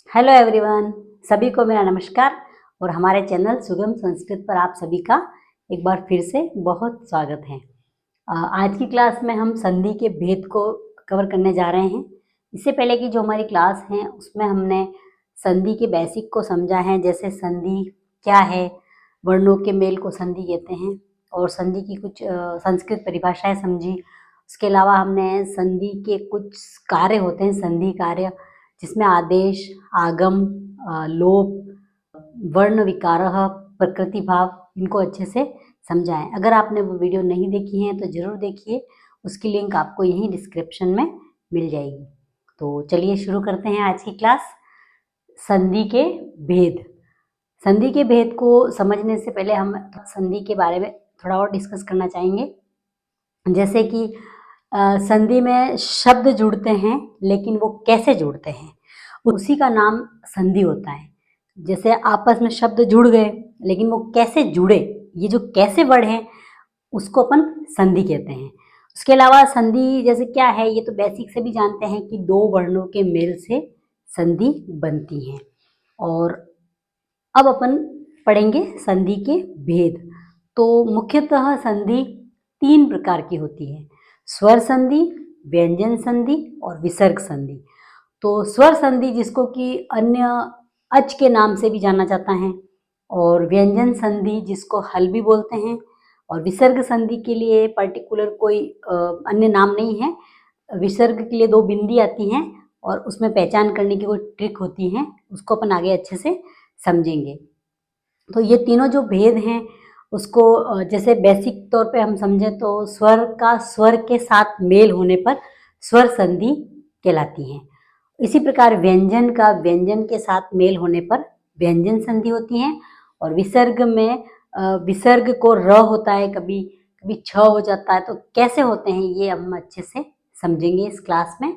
Hello everyone, सभी को मेरा नमस्कार और हमारे चैनल सुगम संस्कृत पर आप सभी का एक बार फिर से बहुत स्वागत है। आज की क्लास में हम संधि के भेद को कवर करने जा रहे हैं। इससे पहले की जो हमारी क्लास है उसमें हमने संधि के बेसिक को समझा है, जैसे संधि क्या है, वर्णों के मेल को संधि कहते हैं और संधि की कुछ संस्कृत परिभाषाएं समझी। उसके अलावा हमने संधि के कुछ कार्य होते हैं, संधि कार्य, जिसमें आदेश, आगम, लोप, वर्ण विकारः, प्रकृति भाव, इनको अच्छे से समझा है। अगर आपने वो वीडियो नहीं देखी है तो ज़रूर देखिए, उसकी लिंक आपको यहीं डिस्क्रिप्शन में मिल जाएगी। तो चलिए शुरू करते हैं आज की क्लास। संधि के भेद। संधि के भेद को समझने से पहले हम संधि के बारे में थोड़ा और डिस्कस करना चाहेंगे। जैसे कि संधि में शब्द जुड़ते हैं, लेकिन वो कैसे जुड़ते हैं उसी का नाम संधि होता है। जैसे आपस में शब्द जुड़ गए, लेकिन वो कैसे जुड़े, ये जो कैसे वर्ड है उसको अपन संधि कहते हैं। उसके अलावा संधि जैसे क्या है, ये तो बेसिक से भी जानते हैं कि दो वर्णों के मेल से संधि बनती है। और अब अपन पढ़ेंगे संधि के भेद। तो मुख्यतः संधि 3 प्रकार की होती है: स्वर संधि, व्यंजन संधि और विसर्ग संधि। तो स्वर संधि जिसको कि अन्य अच के नाम से भी जाना जाता है, और व्यंजन संधि जिसको हल भी बोलते हैं, और विसर्ग संधि के लिए पर्टिकुलर कोई अन्य नाम नहीं है। विसर्ग के लिए 2 बिंदी आती हैं और उसमें पहचान करने की कोई ट्रिक होती है, उसको अपन आगे अच्छे से समझेंगे। तो ये तीनों जो भेद हैं उसको जैसे बेसिक तौर पे हम समझें तो स्वर का स्वर के साथ मेल होने पर स्वर संधि कहलाती है। इसी प्रकार व्यंजन का व्यंजन के साथ मेल होने पर व्यंजन संधि होती है। और विसर्ग में विसर्ग को र होता है, कभी कभी छ हो जाता है, तो कैसे होते हैं ये हम अच्छे से समझेंगे इस क्लास में।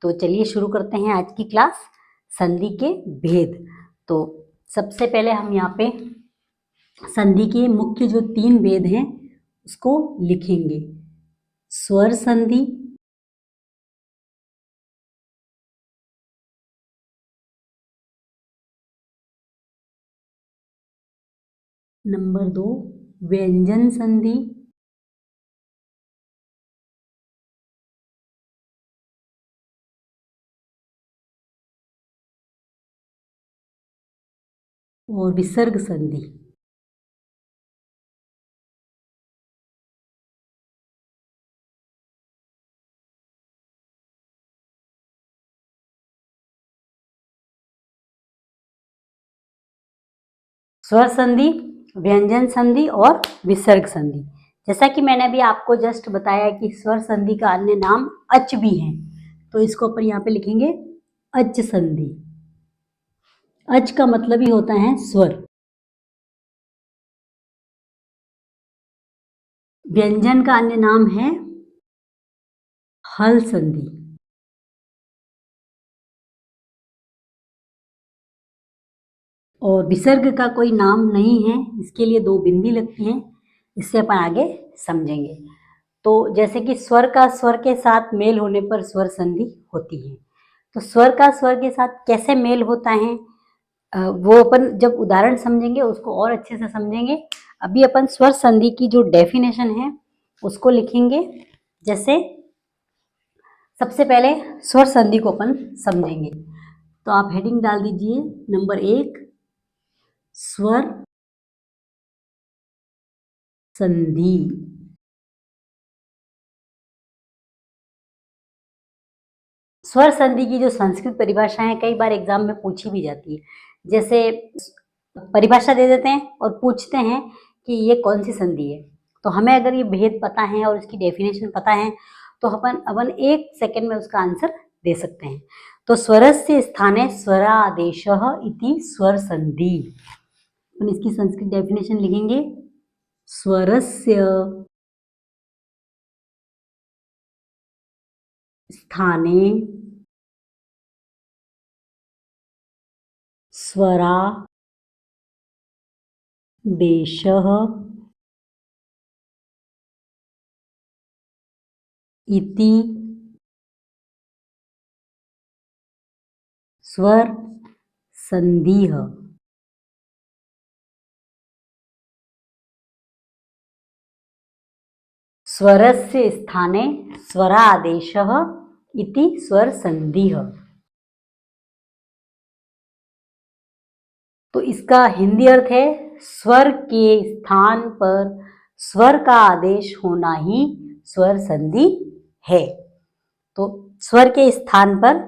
तो चलिए शुरू करते हैं आज की क्लास, संधि के भेद। तो सबसे पहले हम यहाँ पे संधि के मुख्य जो 3 भेद हैं उसको लिखेंगे। स्वर संधि, नंबर 2 व्यंजन संधि, और विसर्ग संधि। स्वर संधि, व्यंजन संधि और विसर्ग संधि। जैसा कि मैंने अभी आपको जस्ट बताया कि स्वर संधि का अन्य नाम अच भी है, तो इसको अपन यहाँ पे लिखेंगे अच संधि। अच का मतलब ही होता है स्वर। व्यंजन का अन्य नाम है हल संधि। और विसर्ग का कोई नाम नहीं है, इसके लिए 2 बिंदी लगती हैं, इससे अपन आगे समझेंगे। तो जैसे कि स्वर का स्वर के साथ मेल होने पर स्वर संधि होती है। तो स्वर का स्वर के साथ कैसे मेल होता है वो अपन जब उदाहरण समझेंगे उसको और अच्छे से समझेंगे। अभी अपन स्वर संधि की जो डेफिनेशन है उसको लिखेंगे। जैसे सबसे पहले स्वर संधि को अपन समझेंगे, तो आप हेडिंग डाल दीजिए नंबर 1, स्वर संधि। स्वर संधि की जो संस्कृत परिभाषा है कई बार एग्जाम में पूछी भी जाती है। जैसे परिभाषा दे देते हैं और पूछते हैं कि ये कौन सी संधि है, तो हमें अगर ये भेद पता है और इसकी डेफिनेशन पता है तो अपन अपन 1 सेकंड में उसका आंसर दे सकते हैं। तो स्वरस्य स्थाने स्वरादेशः इति स्वर संधि। अपन इसकी संस्कृत डेफिनेशन लिखेंगे, स्वरस्य स्थाने स्वरादेशः इति स्वर संधिः। स्वरस्य स्थाने स्वरादेशः इति स्वरसन्धिः। तो इसका हिंदी अर्थ है स्वर के स्थान पर स्वर का आदेश होना ही स्वर संधि है। तो स्वर के स्थान पर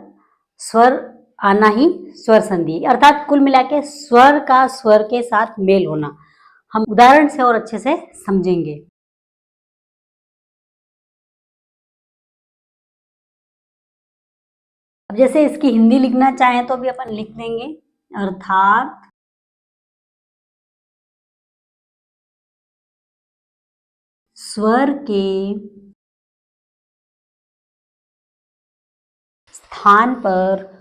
स्वर आना ही स्वर संधि, अर्थात कुल मिला के स्वर का स्वर के साथ मेल होना। हम उदाहरण से और अच्छे से समझेंगे। अब जैसे इसकी हिंदी लिखना चाहें तो भी अपन लिख देंगे, अर्थात स्वर के स्थान पर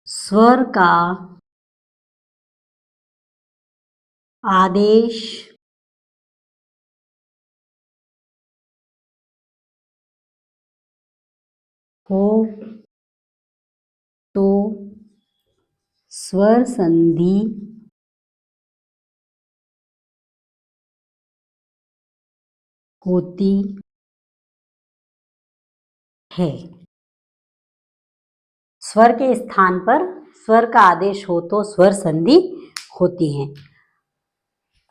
स्वर का आदेश हो तो स्वर संधि होती है। स्वर के स्थान पर स्वर का आदेश हो तो स्वर संधि होती है।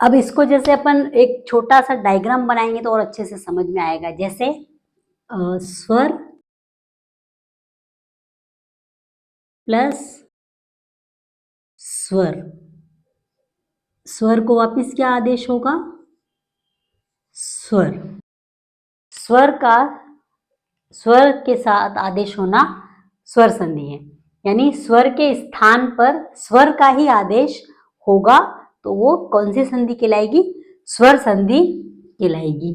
अब इसको जैसे अपन एक छोटा सा डायग्राम बनाएंगे तो और अच्छे से समझ में आएगा। जैसे स्वर प्लस स्वर, स्वर को वापिस क्या आदेश होगा, स्वर। स्वर का स्वर के साथ आदेश होना स्वर संधि है, यानी स्वर के स्थान पर स्वर का ही आदेश होगा तो वो कौन सी संधि कहलाएगी, स्वर संधि कहलाएगी।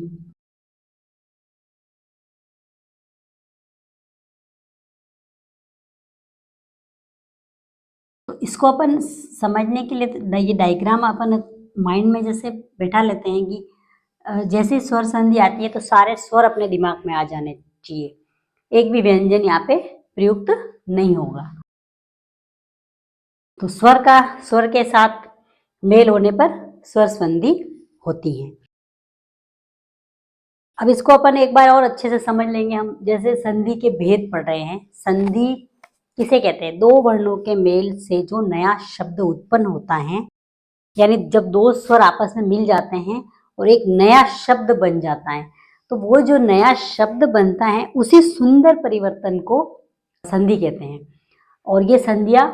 तो इसको अपन समझने के लिए ये डायग्राम अपन माइंड में जैसे बैठा लेते हैं कि जैसे स्वर संधि आती है तो सारे स्वर अपने दिमाग में आ जाने चाहिए, एक भी व्यंजन यहाँ पे प्रयुक्त नहीं होगा। तो स्वर का स्वर के साथ मेल होने पर स्वर संधि होती है। अब इसको अपन एक बार और अच्छे से समझ लेंगे हम, जैसे संधि के भेद पढ़ रहे हैं। संधि किसे कहते हैं, दो वर्णों के मेल से जो नया शब्द उत्पन्न होता है, यानी जब दो स्वर आपस में मिल जाते हैं और एक नया शब्द बन जाता है, तो वो जो नया शब्द बनता है उसी सुंदर परिवर्तन को संधि कहते हैं। और ये संधियां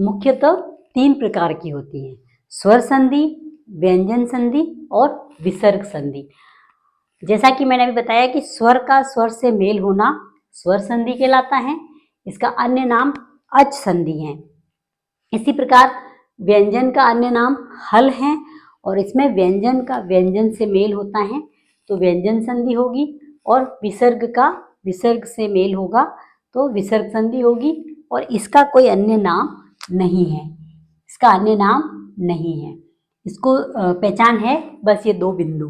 मुख्यतः तीन प्रकार की होती हैं, स्वर संधि, व्यंजन संधि और विसर्ग संधि। जैसा कि मैंने अभी बताया कि स्वर का स्वर से मेल होना स्वर संधि कहलाता है, इसका अन्य नाम अच संधि है। इसी प्रकार व्यंजन का अन्य नाम हल है और इसमें व्यंजन का व्यंजन से मेल होता है तो व्यंजन संधि होगी, और विसर्ग का विसर्ग से मेल होगा तो विसर्ग संधि होगी, और इसका कोई अन्य नाम नहीं है, इसका अन्य नाम नहीं है। इसको पहचान है बस ये दो बिंदु।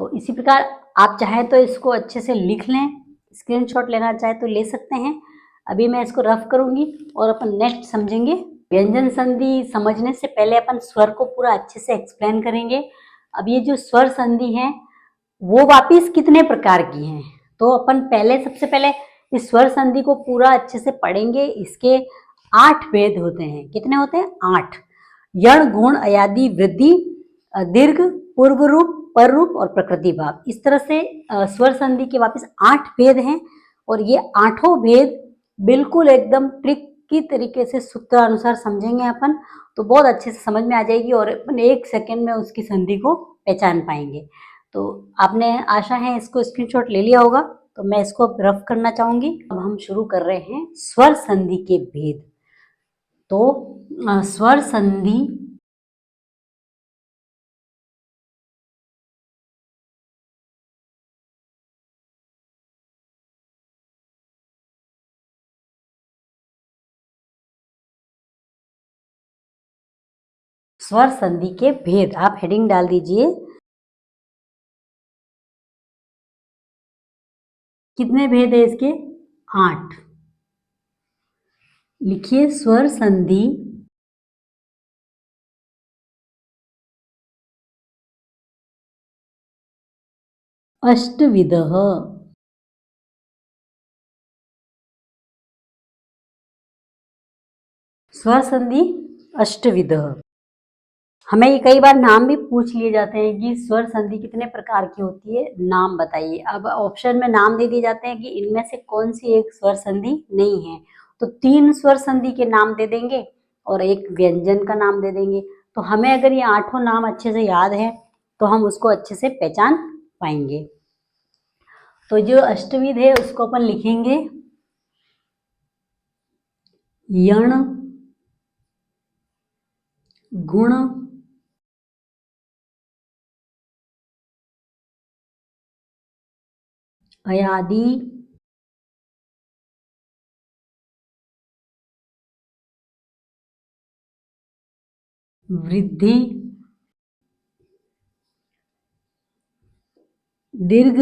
तो इसी प्रकार आप चाहें तो इसको अच्छे से लिख लें, स्क्रीनशॉट लेना चाहे तो ले सकते हैं। अभी मैं इसको रफ करूंगी और अपन नेक्स्ट समझेंगे। व्यंजन संधि समझने से पहले अपन स्वर को पूरा अच्छे से एक्सप्लेन करेंगे। अब ये जो स्वर संधि है वो वापिस कितने प्रकार की हैं, तो अपन पहले सबसे पहले इस स्वर संधि को पूरा अच्छे से पढ़ेंगे। इसके 8 भेद होते हैं। कितने होते हैं, 8। यण, गुण, अयादि, वृद्धि, दीर्घ, पूर्व रूप, पर रूप और प्रकृति भाव। इस तरह से स्वर संधि के वापिस 8 भेद हैं, और ये 8 भेद बिल्कुल एकदम ट्रिक की तरीके से सूत्रानुसार समझेंगे अपन तो बहुत अच्छे से समझ में आ जाएगी और अपन 1 सेकेंड में उसकी संधि को पहचान पाएंगे। तो आपने आशा है इसको स्क्रीनशॉट ले लिया होगा, तो मैं इसको रफ करना चाहूंगी। अब हम शुरू कर रहे हैं स्वर संधि के भेद। तो स्वर संधि स्वर संधि के भेद, आप हेडिंग डाल दीजिए। कितने भेद है इसके? 8। लिखिए स्वर संधि अष्टविधः। स्वर संधि अष्टविधः। हमें ये कई बार नाम भी पूछ लिए जाते हैं कि स्वर संधि कितने प्रकार की होती है, नाम बताइए। अब ऑप्शन में नाम दे दिए जाते हैं कि इनमें से कौन सी एक स्वर संधि नहीं है, तो 3 स्वर संधि के नाम दे देंगे और एक व्यंजन का नाम दे देंगे। तो हमें अगर ये 8 नाम अच्छे से याद है तो हम उसको अच्छे से पहचान पाएंगे। तो जो अष्टविध है उसको अपन लिखेंगे यण, गुण, अयादि, वृद्धि, दीर्घ,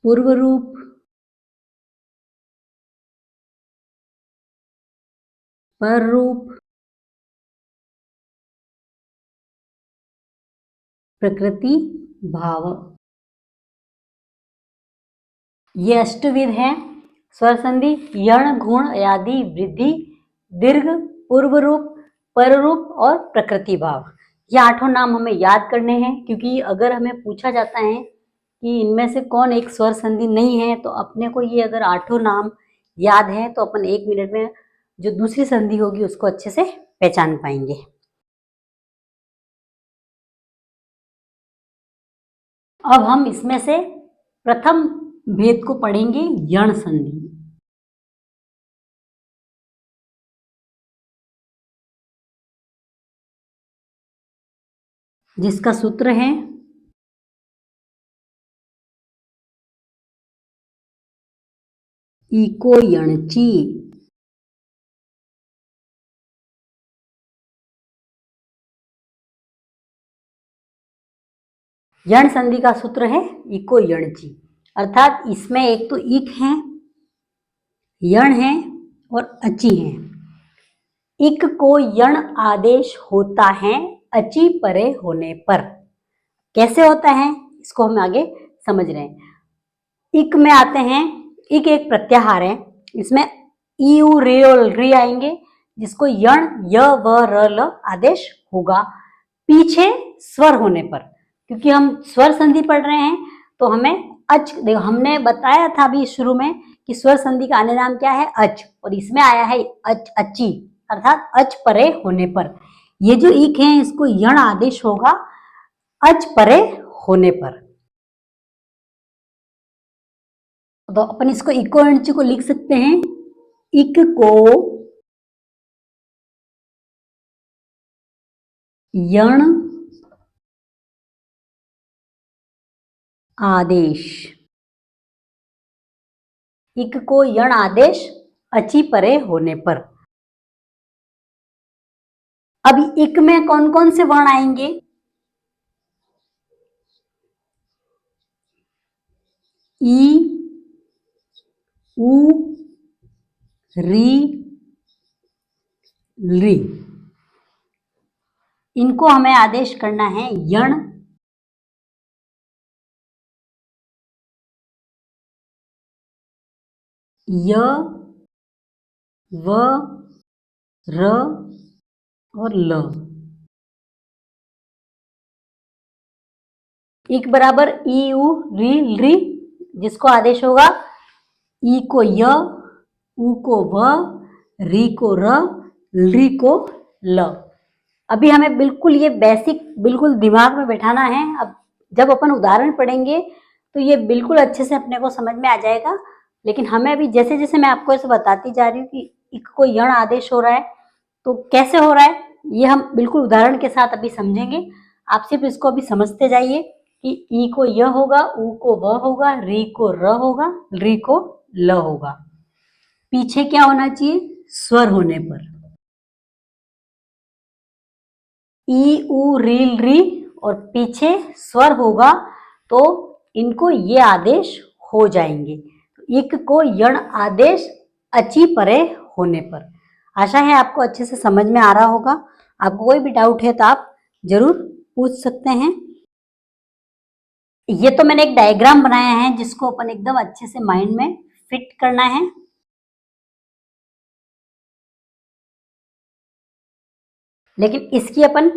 पूर्व रूप, पर रूप, प्रकृति भाव। ये अष्टविध है स्वर संधि यण, गुण, अयादि, वृद्धि, दीर्घ, पूर्व रूप, पर रूप और प्रकृति भाव। ये 8 नाम हमें याद करने हैं, क्योंकि अगर हमें पूछा जाता है कि इनमें से कौन एक स्वर संधि नहीं है, तो अपने को ये अगर 8 नाम याद है तो अपन 1 मिनट में जो दूसरी संधि होगी उसको अच्छे से पहचान पाएंगे। अब हम इसमें से प्रथम भेद को पढ़ेंगे यण संधि। जिसका सूत्र है इको यणची। यण संधि का सूत्र है इको यणची, अर्थात इसमें एक तो इक है, यण है और अची है। इक को यण आदेश होता है अची परे होने पर। कैसे होता है इसको हम आगे समझ रहे हैं। इक में आते हैं, इक एक प्रत्याहार है, इसमें ई उ रे और री आएंगे, जिसको यण य व र ल आदेश होगा पीछे स्वर होने पर। क्योंकि हम स्वर संधि पढ़ रहे हैं तो हमें अच, देखो हमने बताया था अभी शुरू में कि स्वर संधि का अन्य नाम क्या है? अच, और इसमें आया है अच, अची, अर्थात अच परे होने पर। ये जो इक है इसको यण आदेश होगा अच परे होने पर। तो अपन इसको इको एंड को लिख सकते हैं, इक को यण आदेश, इक को यण आदेश अची परे होने पर। अब इक में कौन कौन से वर्ण आएंगे? ई, उ, री, ली। इनको हमें आदेश करना है यण, य, व, र और ल। इक बराबर ई उ री री, जिसको आदेश होगा ई को य, उ को व, री को र, ली को ल। अभी हमें बिल्कुल ये बेसिक बिल्कुल दिमाग में बैठाना है। अब जब अपन उदाहरण पढ़ेंगे तो ये बिल्कुल अच्छे से अपने को समझ में आ जाएगा। लेकिन हमें अभी जैसे जैसे मैं आपको ऐसे बताती जा रही हूँ कि इक को यण आदेश हो रहा है तो कैसे हो रहा है, ये हम बिल्कुल उदाहरण के साथ अभी समझेंगे। आप सिर्फ इसको अभी समझते जाइए कि ई को य होगा, उ को व होगा, री को र होगा, री को ल होगा। पीछे क्या होना चाहिए? स्वर होने पर। ई उ री री और पीछे स्वर होगा तो इनको ये आदेश हो जाएंगे। इक को यण आदेश अची परे होने पर। आशा है आपको अच्छे से समझ में आ रहा होगा। आपको कोई भी डाउट है तो आप जरूर पूछ सकते हैं। ये तो मैंने एक डायग्राम बनाया है जिसको अपन एकदम अच्छे से माइंड में फिट करना है। लेकिन इसकी अपन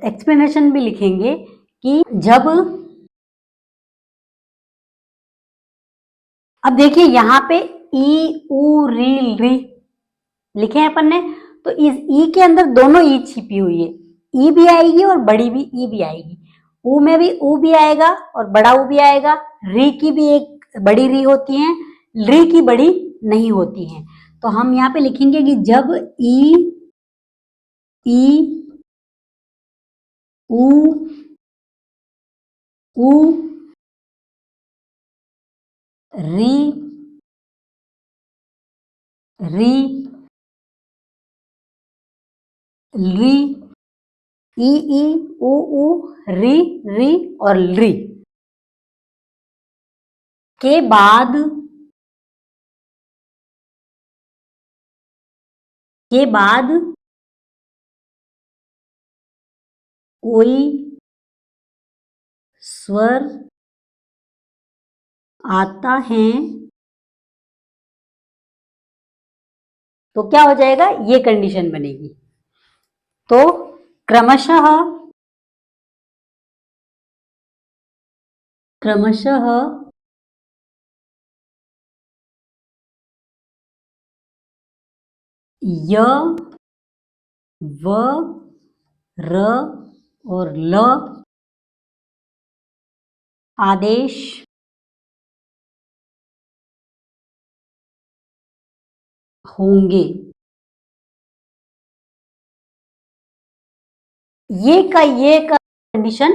एक्सप्लेनेशन भी लिखेंगे कि जब, अब देखिए यहाँ पे ई उ री री लिखे हैं अपन ने, तो इस ई के अंदर दोनों ई छिपी हुई है। ई भी आएगी और बड़ी भी ई भी आएगी। ऊ में भी ऊ भी आएगा और बड़ा ऊ भी आएगा। री की भी एक बड़ी री होती है, री की बड़ी नहीं होती है। तो हम यहाँ पे लिखेंगे कि जब ई ऊ ऊ री री री ई ऊ री री और री के बाद कोई स्वर आता है तो क्या हो जाएगा, ये कंडीशन बनेगी। तो क्रमशः य व र और ल आदेश होंगे। ये कंडीशन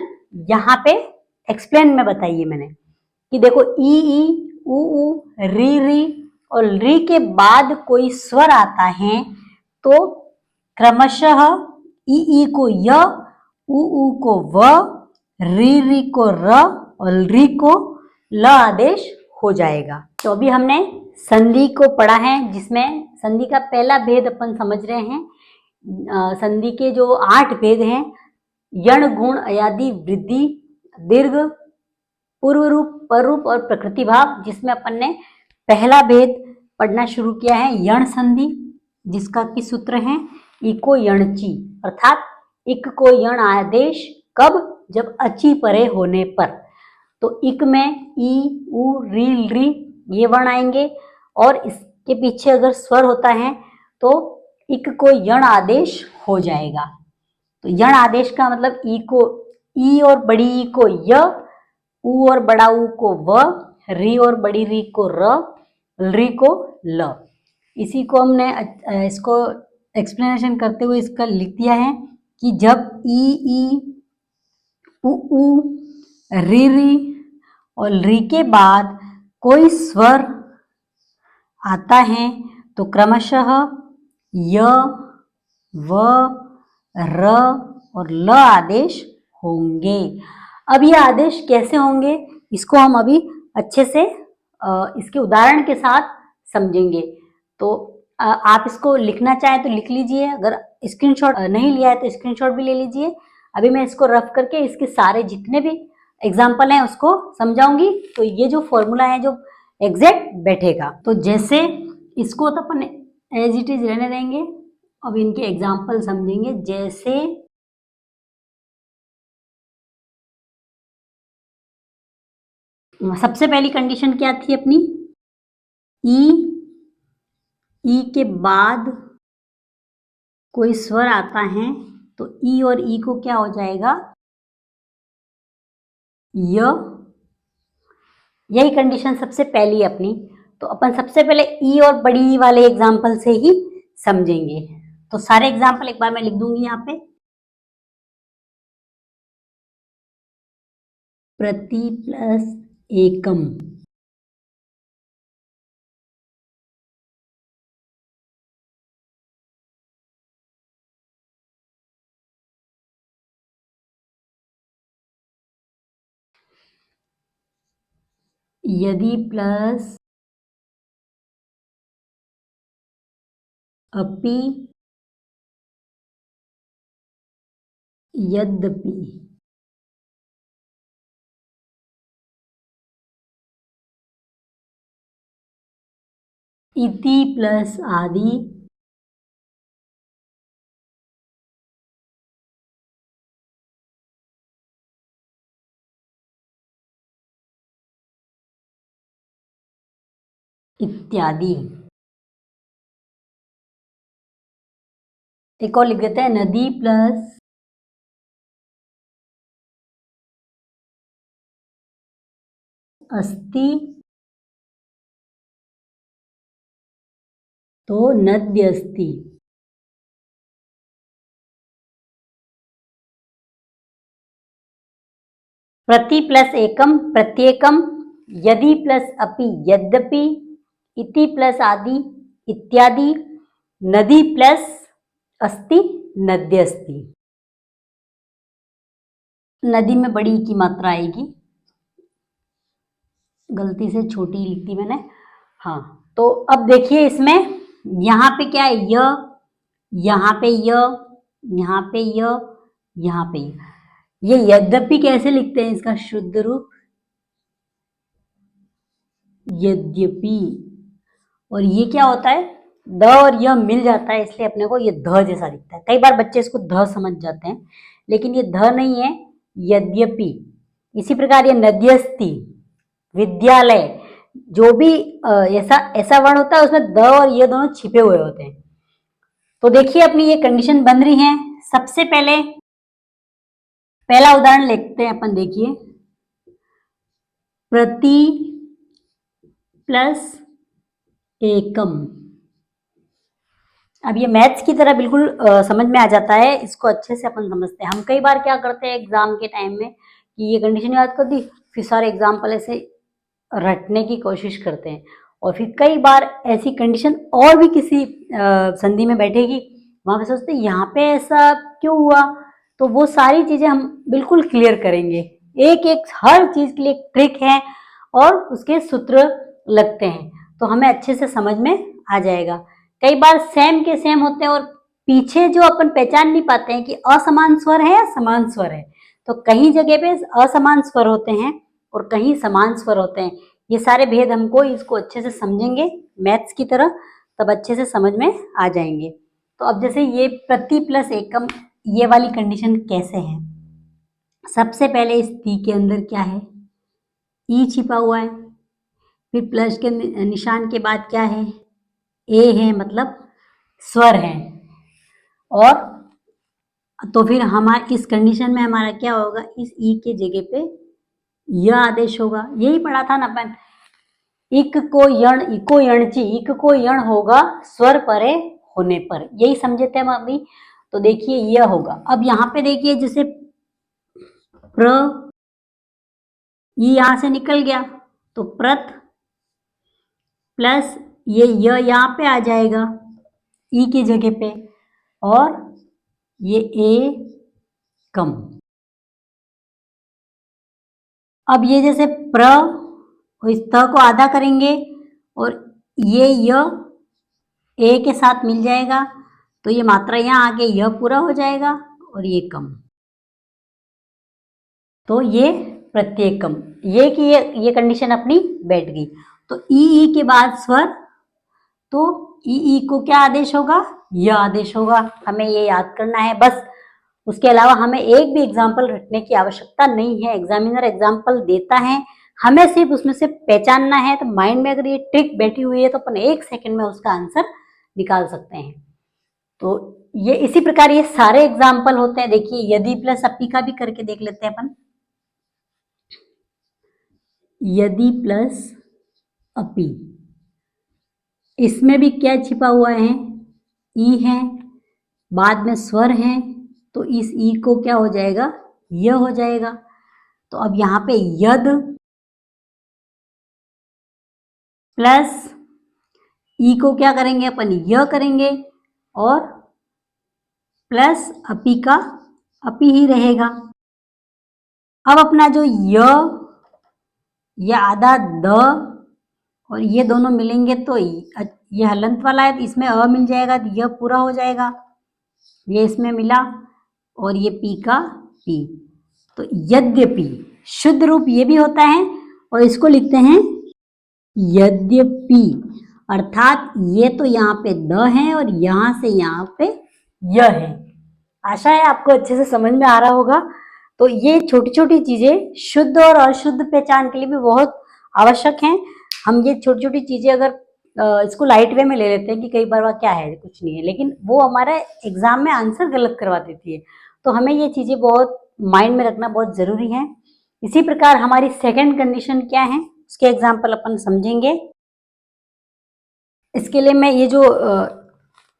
यहाँ पे एक्सप्लेन में बताइए मैंने कि देखो ई ऊ री री और री के बाद कोई स्वर आता है तो क्रमशः ई को य, ऊ को व, री को र और री को ल आदेश हो जाएगा। तो अभी हमने संधि को पढ़ा है जिसमें संधि का पहला भेद अपन समझ रहे हैं। संधि के जो 8 भेद हैं, यण गुण अयादि वृद्धि दीर्घ पूर्व रूप पर रूप और प्रकृति भाव, जिसमें अपन ने पहला भेद पढ़ना शुरू किया है यण संधि, जिसका की सूत्र है इको यणची, अर्थात इक को यण आदेश कब, जब अची परे होने पर। तो इक में ई उ री री ये वर्ण आएंगे और इसके पीछे अगर स्वर होता है तो इक को यण आदेश हो जाएगा। तो यण आदेश का मतलब ई को ई और बड़ी ई को य, ऊ और बड़ा ऊ को व, री और बड़ी री को र, री को ल। इसी को हमने इसको एक्सप्लेनेशन करते हुए इसका लिख दिया है कि जब ई ऊ री री और री के बाद कोई स्वर आता है तो क्रमशः य व र और ल आदेश होंगे। अब ये आदेश कैसे होंगे इसको हम अभी अच्छे से इसके उदाहरण के साथ समझेंगे। तो आप इसको लिखना चाहें तो लिख लीजिए, अगर स्क्रीनशॉट नहीं लिया है तो स्क्रीनशॉट भी ले लीजिए। अभी मैं इसको रफ करके इसके सारे जितने भी एग्जाम्पल हैं उसको समझाऊंगी, तो ये जो फॉर्मूला है जो एग्जैक्ट बैठेगा। तो जैसे इसको तो अपन एज इट इज रहने देंगे, अब इनके एग्जाम्पल समझेंगे। जैसे सबसे पहली कंडीशन क्या थी अपनी, ई के बाद कोई स्वर आता है तो ई और ई को क्या हो जाएगा, य। यही कंडीशन सबसे पहली अपनी। तो अपन सबसे पहले ई और बड़ी ई वाले एग्जाम्पल से ही समझेंगे। तो सारे एग्जाम्पल एक बार मैं लिख दूंगी यहाँ पे। प्रति प्लस एकम, यदि प्लस अपि यद्यपि। इति प्लस आदि इत्यादि। एक और लिख देते हैं, नदी प्लस अस्ति तो नद्यस्ति। प्रति प्लस एकम प्रत्येकम, यदि प्लस अपि यद्यपि, इति प्लस आदि इत्यादि, नदी प्लस अस्ति नद्यस्ति। नदी में बड़ी की मात्रा आएगी, गलती से छोटी लिख दी मैंने। हाँ, तो अब देखिए इसमें यहाँ पे क्या है, य, यहाँ पे य, यहाँ पे य, यहाँ पे ये यद्यपि कैसे लिखते हैं इसका शुद्ध रूप, यद्यपि। और ये क्या होता है, द और य मिल जाता है, इसलिए अपने को ये ध जैसा दिखता है। कई बार बच्चे इसको ध समझ जाते हैं, लेकिन ये ध नहीं है, यद्यपि। इसी प्रकार ये नद्यस्ति, विद्यालय, जो भी ऐसा ऐसा वर्ण होता है उसमें द और ये दोनों छिपे हुए होते हैं। तो देखिए अपनी ये कंडीशन बन रही है। सबसे पहले पहला उदाहरण लेते हैं अपन, देखिए, प्रति प्लस एकम। अब ये मैथ्स की तरह बिल्कुल समझ में आ जाता है, इसको अच्छे से अपन समझते हैं। हम कई बार क्या करते हैं एग्जाम के टाइम में कि ये कंडीशन याद कर दी, फिर सारे एग्जाम्पल ऐसे रटने की कोशिश करते हैं, और फिर कई बार ऐसी कंडीशन और भी किसी संधि में बैठेगी, वहां पे सोचते हैं यहाँ पे ऐसा क्यों हुआ। तो वो सारी चीजें हम बिल्कुल क्लियर करेंगे, एक एक हर चीज के लिए एक ट्रिक है और उसके सूत्र लगते हैं, तो हमें अच्छे से समझ में आ जाएगा। कई बार सेम के सेम होते हैं और पीछे जो अपन पहचान नहीं पाते हैं कि असमान स्वर है या समान स्वर है, तो कहीं जगह पे असमान स्वर होते हैं और कहीं समान स्वर होते हैं। ये सारे भेद हमको इसको अच्छे से समझेंगे मैथ्स की तरह, तब अच्छे से समझ में आ जाएंगे। तो अब जैसे ये प्रति प्लस एकम, ये वाली कंडीशन कैसे है, सबसे पहले इस ती के अंदर क्या है, ई छिपा हुआ है, फिर प्लस के निशान के बाद क्या है, ए है, मतलब स्वर है। और तो फिर हमारे इस कंडीशन में हमारा क्या होगा, इस ई के जगह पे यह आदेश होगा। यही पढ़ा था ना अपन, इक को यण, इको यणची, इक को यण होगा स्वर परे होने पर, यही समझे थे हम अभी। तो देखिए यह होगा। अब यहाँ पे देखिए जैसे प्र, ये यहां से निकल गया तो प्रत प्लस ये यहाँ पे आ जाएगा ई की जगह पे, और ये ए कम। अब ये जैसे प्र, इस त को आधा करेंगे और ये य ए के साथ मिल जाएगा, तो ये मात्रा यहाँ आके यह पूरा हो जाएगा और ये कम, तो ये प्रत्येकम। ये कि ये कंडीशन अपनी बैठ गई। तो ई के बाद स्वर, तो ई को क्या आदेश होगा, यह आदेश होगा। हमें ये याद करना है बस, उसके अलावा हमें एक भी एग्जाम्पल रटने की आवश्यकता नहीं है। एग्जामिनर एग्जाम्पल देता है, हमें सिर्फ उसमें से पहचानना है। तो माइंड में अगर ये ट्रिक बैठी हुई है तो अपन 1 सेकंड में उसका आंसर निकाल सकते हैं। तो ये इसी प्रकार ये सारे एग्जाम्पल होते हैं। देखिए यदि प्लस अपी का भी करके देख लेते हैं अपन। यदि प्लस अपी, इसमें भी क्या छिपा हुआ है, ई है, बाद में स्वर है, तो इस ई को क्या हो जाएगा, य हो जाएगा। तो अब यहाँ पे यद प्लस ई को क्या करेंगे अपन, य करेंगे, और प्लस अपी का अपी ही रहेगा। अब अपना जो य, ये आधा द और ये दोनों मिलेंगे तो ये हलंत वाला है तो इसमें अ मिल जाएगा तो यह पूरा हो जाएगा, ये इसमें मिला और ये पी का पी। तो यद्यपि शुद्ध रूप ये भी होता है और इसको लिखते हैं यद्यपि, अर्थात ये तो यहाँ पे द है और यहाँ से यहाँ पे य है। आशा है आपको अच्छे से समझ में आ रहा होगा। तो ये छोटी छोटी चीजें शुद्ध और अशुद्ध पहचान के लिए भी बहुत आवश्यक हैं। हम ये छोटी छोटी चीजें अगर इसको लाइट वे में ले लेते हैं कि कई बार वह क्या है कुछ नहीं है, लेकिन वो हमारे एग्जाम में आंसर गलत करवा देती है। तो हमें ये चीजें बहुत माइंड में रखना बहुत जरूरी है। इसी प्रकार हमारी सेकंड कंडीशन क्या है उसके एग्जाम्पल अपन समझेंगे। इसके लिए मैं ये जो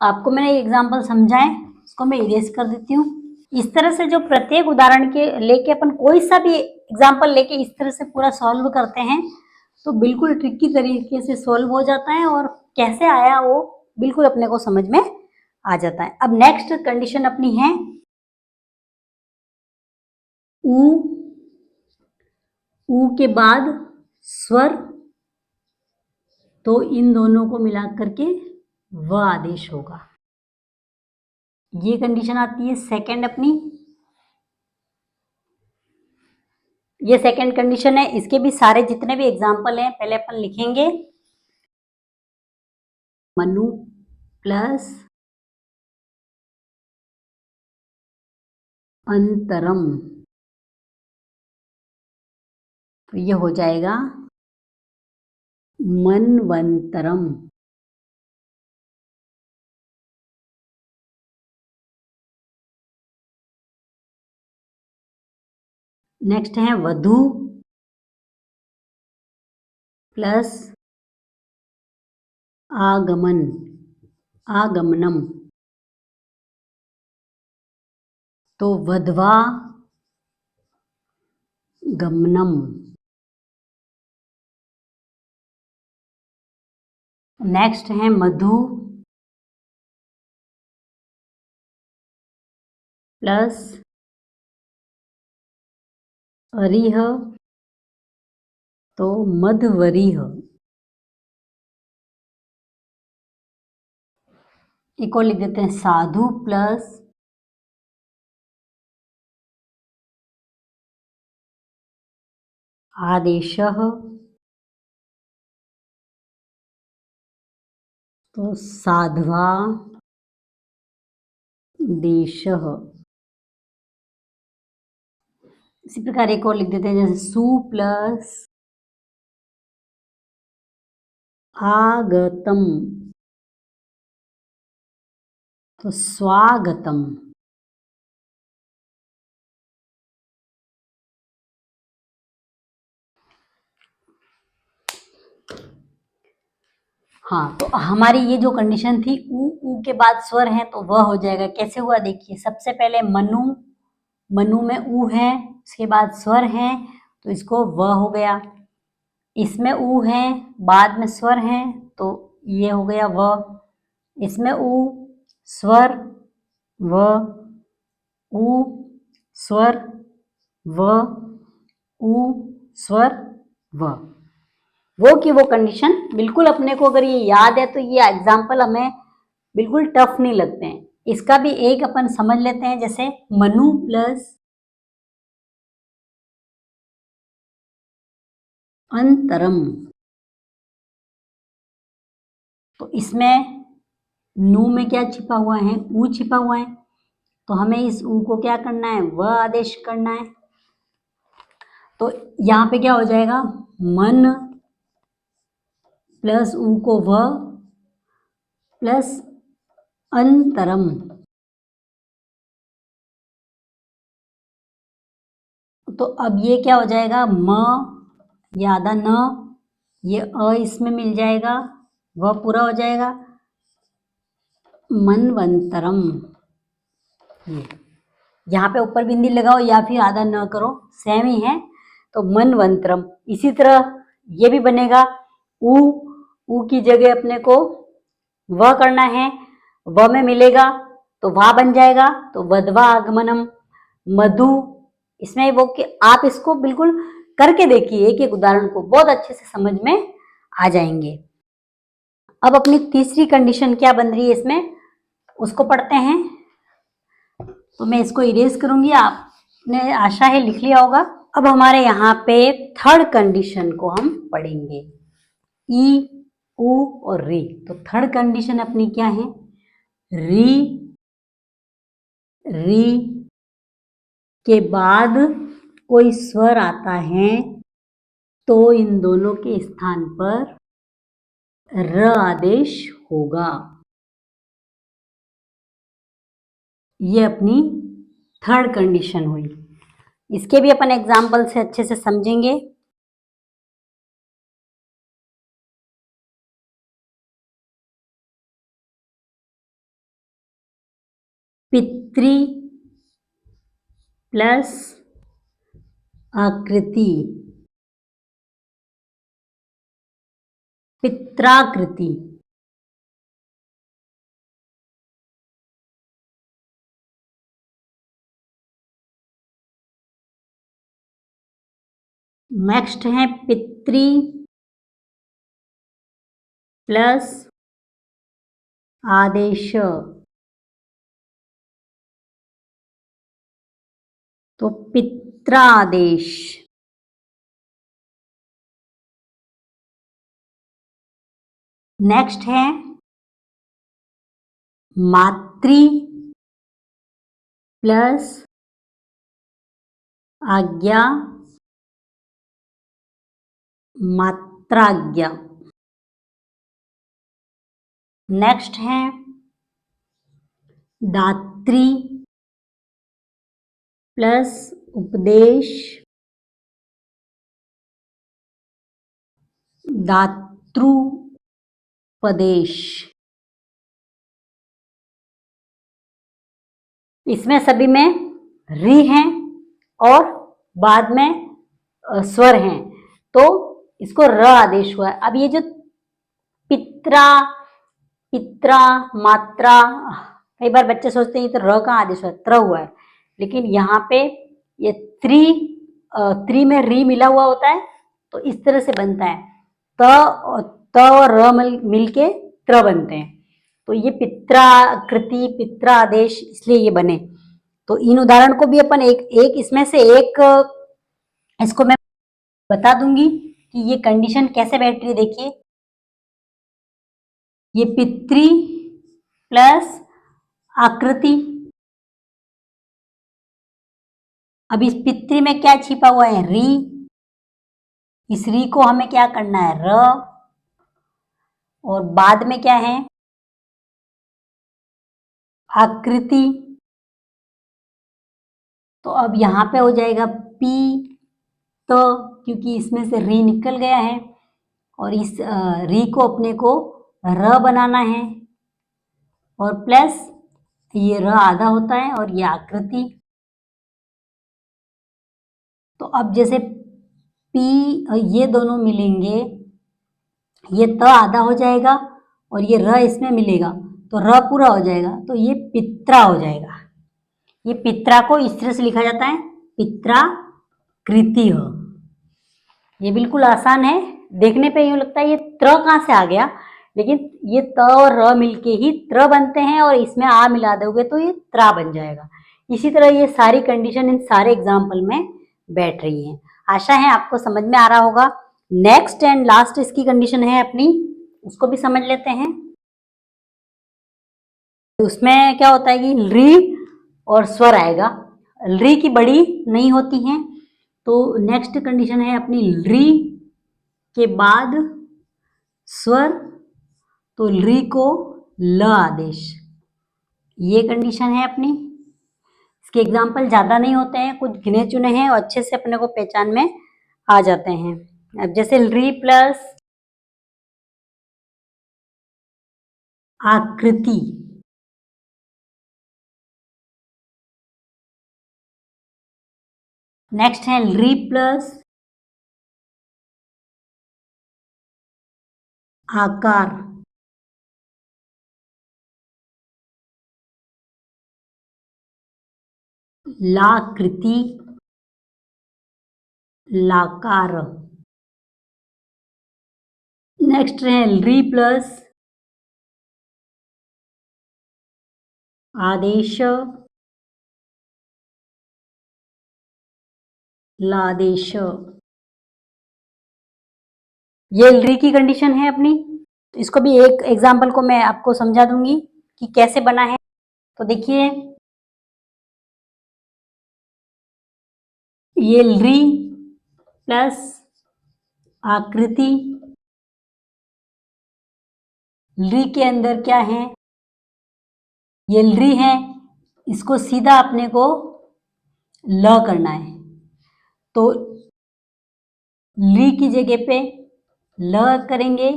आपको मैंने एग्जाम्पल समझाए उसको मैं इरेज कर देती हूँ। इस तरह से जो प्रत्येक उदाहरण के लेके अपन कोई सा भी एग्जाम्पल लेके इस तरह से पूरा सॉल्व करते हैं तो बिल्कुल ट्रिकी तरीके से सॉल्व हो जाता है और कैसे आया वो बिल्कुल अपने को समझ में आ जाता है। अब नेक्स्ट कंडीशन अपनी है ऊ के बाद स्वर, तो इन दोनों को मिला करके व आदेश होगा। ये कंडीशन आती है सेकंड अपनी। ये सेकंड कंडीशन है। इसके भी सारे जितने भी एग्जाम्पल हैं पहले अपन लिखेंगे। मनु प्लस अंतरम, तो ये हो जाएगा मनवंतरम। नेक्स्ट है वधु प्लस आगमन, आगमनम, तो वधवा गमनम। नेक्स्ट है मधु प्लस अरिह, तो मधवरिह। एक और लिख देते हैं साधु प्लस आदेशः, तो साध्वा देशः। इसी प्रकार एक और लिख देते हैं जैसे सु प्लस आगतम, तो स्वागतम। हाँ, तो हमारी ये जो कंडीशन थी ऊ के बाद स्वर है तो वह हो जाएगा। कैसे हुआ देखिए, सबसे पहले मनु, मनु में ऊ है, उसके बाद स्वर है तो इसको वह हो गया। इसमें ऊ है, बाद में स्वर है तो ये हो गया वह। इसमें ऊ स्वर व, ऊ स्वर व, ऊ स्वर व। वो की वो कंडीशन बिल्कुल अपने को अगर ये याद है तो ये एग्जाम्पल हमें बिल्कुल टफ नहीं लगते हैं। इसका भी एक अपन समझ लेते हैं, जैसे मनु प्लस अंतरम, तो इसमें नू में क्या छिपा हुआ है, ऊ छिपा हुआ है, तो हमें इस ऊ को क्या करना है, वह आदेश करना है। तो यहाँ पे क्या हो जाएगा, मन प्लस ऊ को वह प्लस अंतरम, तो अब ये क्या हो जाएगा, म या आधा न, ये अ इसमें मिल जाएगा, वह पूरा हो जाएगा, मनवंतरम। यहाँ पे ऊपर बिंदी लगाओ या फिर आधा न करो, सेम ही है, तो मनवंतरम। इसी तरह ये भी बनेगा, ऊ की जगह अपने को वह करना है, वह में मिलेगा तो वह बन जाएगा, तो वधवा आगमनम। मधु, इसमें वो कि आप इसको बिल्कुल करके देखिए, एक एक उदाहरण को बहुत अच्छे से समझ में आ जाएंगे। अब अपनी तीसरी कंडीशन क्या बन रही है इसमें, उसको पढ़ते हैं। तो मैं इसको इरेज करूंगी, आपने आशा है लिख लिया होगा। अब हमारे यहाँ पे थर्ड कंडीशन को हम पढ़ेंगे, ई, उ और री। तो थर्ड कंडीशन अपनी क्या है, री, री के बाद कोई स्वर आता है तो इन दोनों के स्थान पर र आदेश होगा। ये अपनी थर्ड कंडीशन हुई। इसके भी अपन एग्जाम्पल से अच्छे से समझेंगे। पितृ प्लस आकृति, पित्राकृति। नेक्स्ट है पितृ प्लस आदेश, तो पित्रादेश। नेक्स्ट है मातृ प्लस आज्ञा, मात्राज्ञा। नेक्स्ट है दात्री प्लस उपदेश, दातृपदेश। इसमें सभी में री हैं और बाद में स्वर हैं, तो इसको र आदेश हुआ है। अब ये जो पित्रा, पित्रा, मात्रा, कई बार बच्चे सोचते हैं ये तो र का आदेश हुआ है, त्र हुआ है, लेकिन यहाँ पे ये त्रि में री मिला हुआ होता है, तो इस तरह से बनता है, त और र मिलके त्र बनते हैं। तो ये पित्राकृति, पित्रादेश इसलिए ये बने। तो इन उदाहरण को भी अपन एक एक इसमें से एक इसको मैं बता दूंगी कि ये कंडीशन कैसे बैठ रही है। देखिए, ये पितृ प्लस आकृति। अब इस पितृ में क्या छिपा हुआ है, री। इस री को हमें क्या करना है, र। और बाद में क्या है, आकृति। तो अब यहाँ पे हो जाएगा पी, तो क्योंकि इसमें से री निकल गया है और इस री को अपने को र बनाना है, और प्लस ये र आधा होता है और ये आकृति। तो अब जैसे पी, ये दोनों मिलेंगे, ये त आधा हो जाएगा और ये र इसमें मिलेगा, तो र पूरा हो जाएगा, तो ये पित्रा हो जाएगा। ये पित्रा को इस तरह से लिखा जाता है, पित्रा कृति हो। ये बिल्कुल आसान है, देखने पे यूं लगता है ये त्र कहाँ से आ गया, लेकिन ये त और र मिलके ही त्र बनते हैं और इसमें आ मिला दोगे तो ये त्रा बन जाएगा। इसी तरह ये सारी कंडीशन इन सारे एग्जाम्पल में बैठ रही है। आशा है आपको समझ में आ रहा होगा। नेक्स्ट एंड लास्ट इसकी कंडीशन है अपनी, उसको भी समझ लेते हैं। उसमें क्या होता है कि री और स्वर आएगा, री की बड़ी नहीं होती हैं, तो नेक्स्ट कंडीशन है अपनी री के बाद स्वर, तो री को ल आदेश। ये कंडीशन है अपनी। इसके एग्जाम्पल ज्यादा नहीं होते हैं, कुछ गिने चुने हैं और अच्छे से अपने को पहचान में आ जाते हैं। अब जैसे री प्लस आकृति, नेक्स्ट है री प्लस आकार, लाकृति, लाकार। नेक्स्ट है री प्लस आदेश लादेश। ये री की कंडीशन है अपनी। इसको भी एक एग्जांपल को मैं आपको समझा दूंगी कि कैसे बना है। तो देखिए, ये री प्लस आकृति, ली के अंदर क्या है, ये ली है, इसको सीधा अपने को ल करना है। तो ली की जगह पे ल करेंगे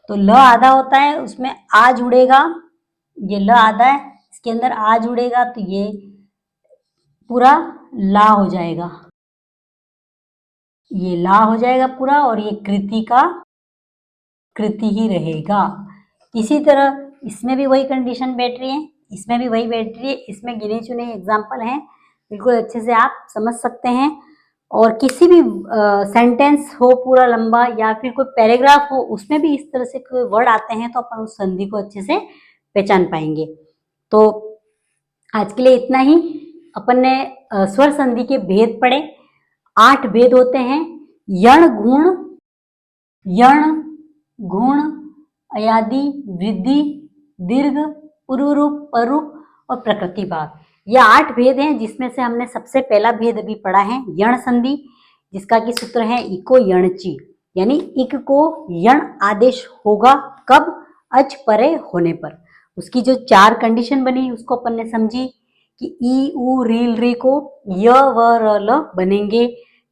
तो ल आधा होता है, उसमें आ जुड़ेगा, ये ल आधा है, इसके अंदर आ जुड़ेगा तो ये पूरा ला हो जाएगा, ये ला हो जाएगा पूरा, और ये कृति का कृति ही रहेगा। इसी तरह इसमें भी वही कंडीशन बैठ रही है, इसमें भी वही बैठ रही है। इसमें गिने चुने एग्जाम्पल हैं, बिल्कुल अच्छे से आप समझ सकते हैं। और किसी भी सेंटेंस हो पूरा लंबा या फिर कोई पैराग्राफ हो, उसमें भी इस तरह से कोई वर्ड आते हैं तो अपन उस संधि को अच्छे से पहचान पाएंगे। तो आज के लिए इतना ही। अपन ने स्वर संधि के भेद पढ़े। 8 भेद होते हैं। यण गुण अयादि वृद्धि दीर्घ पूर्व रूप पर रूप और प्रकृति भाग। ये 8 भेद हैं, जिसमें से हमने सबसे पहला भेद अभी पढ़ा है यण संधि, जिसका कि सूत्र है इको यणची, यानी इक को यण आदेश होगा कब, अच परे होने पर। उसकी जो 4 कंडीशन बनी उसको अपन ने समझी कि ई उ रील री को य व र ल बनेंगे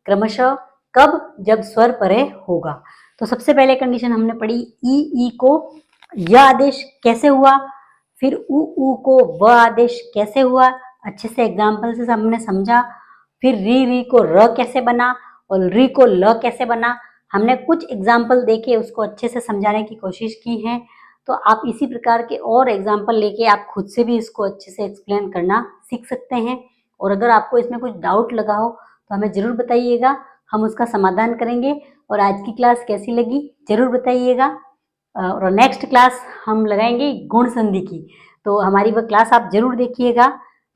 क्रमशः कब, जब स्वर परे होगा। तो सबसे पहले कंडीशन हमने पढ़ी ई को य आदेश कैसे हुआ, फिर उ को व आदेश कैसे हुआ, अच्छे से एग्जाम्पल से हमने समझा। फिर री को र कैसे बना और री को ल कैसे बना, हमने कुछ एग्जाम्पल देके उसको अच्छे से समझाने की कोशिश की है। तो आप इसी प्रकार के और एग्जाम्पल लेके आप खुद से भी इसको अच्छे से एक्सप्लेन करना सीख सकते हैं। और अगर आपको इसमें कुछ डाउट लगा हो तो हमें ज़रूर बताइएगा, हम उसका समाधान करेंगे। और आज की क्लास कैसी लगी ज़रूर बताइएगा। और नेक्स्ट क्लास हम लगाएंगे गुण संधि की, तो हमारी वह क्लास आप ज़रूर देखिएगा।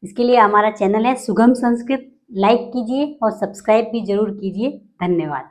इसके लिए हमारा चैनल है सुगम संस्कृत, लाइक कीजिए और सब्सक्राइब भी ज़रूर कीजिए। धन्यवाद।